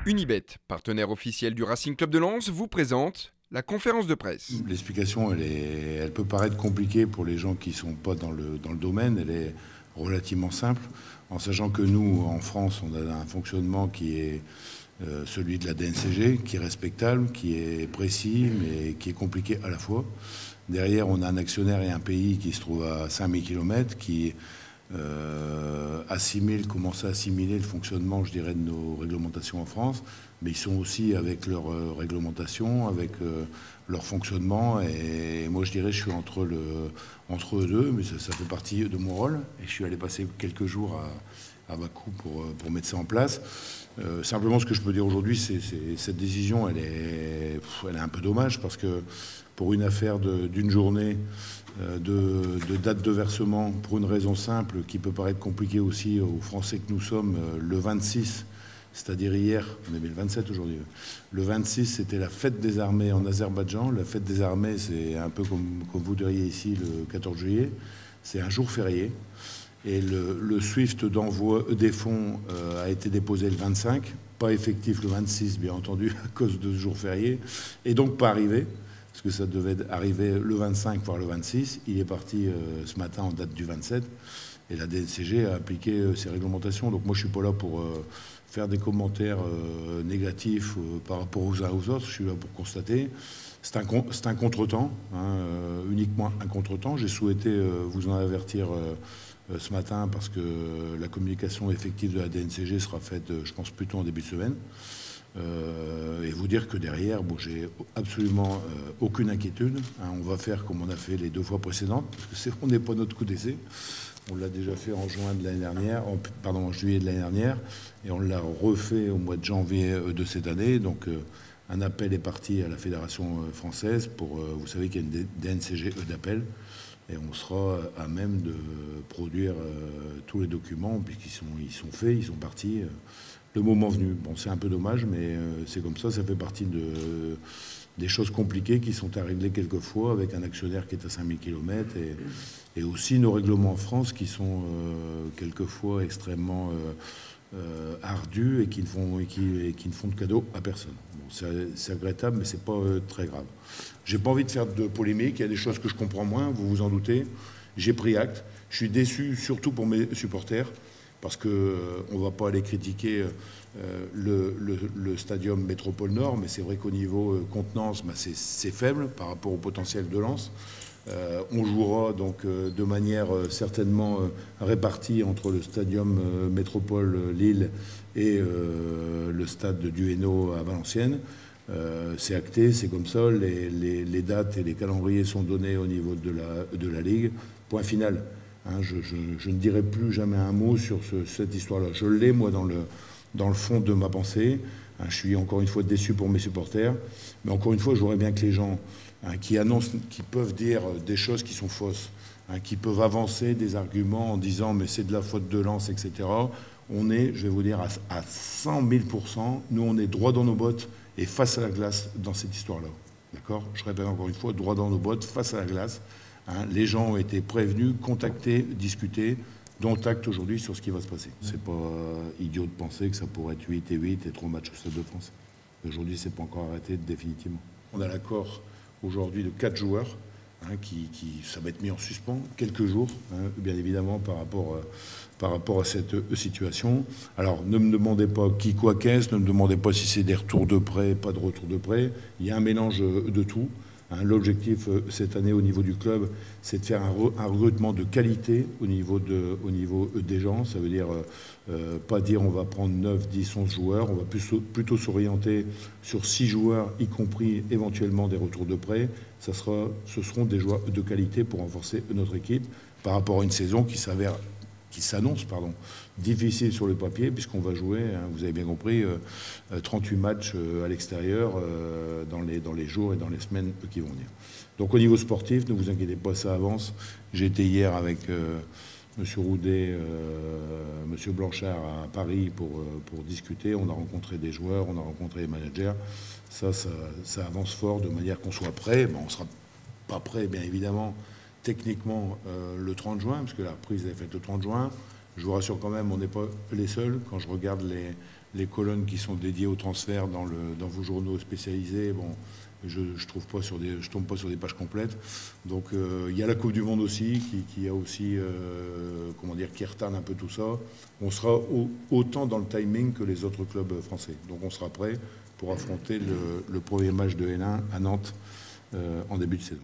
Unibet, partenaire officiel du Racing Club de Lens, vous présente la conférence de presse. L'explication, elle peut paraître compliquée pour les gens qui ne sont pas dans le domaine. Elle est relativement simple, en sachant que nous, en France, on a un fonctionnement qui est celui de la DNCG, qui est respectable, qui est précis, mais qui est compliqué à la fois. Derrière, on a un actionnaire et un pays qui se trouve à 5000 km, qui commencent à assimiler le fonctionnement, je dirais, de nos réglementations en France, mais ils sont aussi avec leur réglementation, avec leur fonctionnement, et moi je dirais je suis entre eux deux, mais ça fait partie de mon rôle, et je suis allé passer quelques jours à Bakou pour mettre ça en place. Simplement, ce que je peux dire aujourd'hui, c'est cette décision, elle est un peu dommage, parce que pour une affaire d'une journée, de date de versement, pour une raison simple qui peut paraître compliquée aussi aux Français que nous sommes, le 26, c'est-à-dire hier, on est le 27 aujourd'hui, le 26 c'était la fête des armées en Azerbaïdjan. La fête des armées, c'est un peu comme vous diriez ici le 14 juillet, c'est un jour férié, et le SWIFT d'envoi des fonds a été déposé le 25, pas effectif le 26 bien entendu à cause de ce jour férié, et donc pas arrivé, parce que ça devait arriver le 25, voire le 26. Il est parti ce matin en date du 27, et la DNCG a appliqué ses réglementations. Donc moi, je ne suis pas là pour faire des commentaires négatifs par rapport aux uns aux autres. Je suis là pour constater. C'est un contretemps, uniquement un contretemps. J'ai souhaité vous en avertir ce matin, parce que la communication effective de la DNCG sera faite, je pense, plutôt en début de semaine. Et vous dire que derrière, j'ai absolument aucune inquiétude. On va faire comme on a fait les 2 fois précédentes, parce qu'on n'est pas notre coup d'essai. On l'a déjà fait en juillet de l'année dernière, et on l'a refait au mois de janvier de cette année. Donc un appel est parti à la Fédération française pour, vous savez qu'il y a une DNCG d'appel, et on sera à même de produire tous les documents, puisqu'ils sont faits, ils sont partis. Le moment venu. Bon, c'est un peu dommage, mais c'est comme ça fait partie des choses compliquées qui sont à régler quelquefois avec un actionnaire qui est à 5000 km, et aussi nos règlements en France qui sont quelquefois extrêmement ardus et qui ne font de cadeau à personne. Bon, c'est regrettable, mais c'est pas très grave. J'ai pas envie de faire de polémique, il y a des choses que je comprends moins, vous vous en doutez. J'ai pris acte. Je suis déçu, surtout pour mes supporters, parce qu'on ne va pas aller critiquer le stadium Métropole Nord, mais c'est vrai qu'au niveau contenance, c'est faible par rapport au potentiel de Lens. On jouera donc de manière certainement répartie entre le stadium Métropole Lille et le stade du Hainaut à Valenciennes. C'est acté, c'est comme ça, les dates et les calendriers sont donnés au niveau de la Ligue. Point final. Je ne dirai plus jamais un mot sur cette histoire-là. Je l'ai, moi, dans le fond de ma pensée. Je suis encore une fois déçu pour mes supporters. Mais encore une fois, je voudrais bien que les gens qui annoncent, qui peuvent dire des choses qui sont fausses, qui peuvent avancer des arguments en disant « mais c'est de la faute de Lens, etc. » On est, je vais vous dire, à 100 000%. Nous, on est droit dans nos bottes et face à la glace dans cette histoire-là. D'accord ? Je répète encore une fois, droit dans nos bottes, face à la glace. Les gens ont été prévenus, contactés, discutés, dont acte aujourd'hui sur ce qui va se passer. C'est pas idiot de penser que ça pourrait être 8 et 8 et 3 matchs au Stade de France. Aujourd'hui, c'est pas encore arrêté définitivement. On a l'accord aujourd'hui de 4 joueurs ça va être mis en suspens quelques jours, bien évidemment, par rapport à cette situation. Alors, ne me demandez pas qui, quoi, qu'est-ce, ne me demandez pas si c'est des retours de prêt, pas de retour de prêt. Il y a un mélange de tout. L'objectif cette année au niveau du club, c'est de faire un recrutement de qualité au niveau des gens. Ça veut dire pas dire on va prendre 9, 10, 11 joueurs. On va plutôt s'orienter sur 6 joueurs, y compris éventuellement des retours de prêt. Ce seront des joueurs de qualité pour renforcer notre équipe par rapport à une saison qui s'annonce difficile sur le papier, puisqu'on va jouer, vous avez bien compris, 38 matchs à l'extérieur dans les jours et dans les semaines qui vont venir. Donc au niveau sportif, ne vous inquiétez pas, ça avance. J'ai été hier avec M. Roudet, M. Blanchard à Paris pour discuter. On a rencontré des joueurs, on a rencontré des managers. Ça avance fort de manière qu'on soit prêt. On ne sera pas prêt, bien évidemment, techniquement le 30 juin, parce que la reprise est faite le 30 juin. Je vous rassure quand même, on n'est pas les seuls. Quand je regarde les colonnes qui sont dédiées au transfert dans vos journaux spécialisés, bon, je tombe pas sur des pages complètes. Donc il y a la Coupe du Monde aussi qui a aussi qui retarde un peu tout ça. On sera autant dans le timing que les autres clubs français. Donc on sera prêt pour affronter le premier match de N1 à Nantes en début de saison.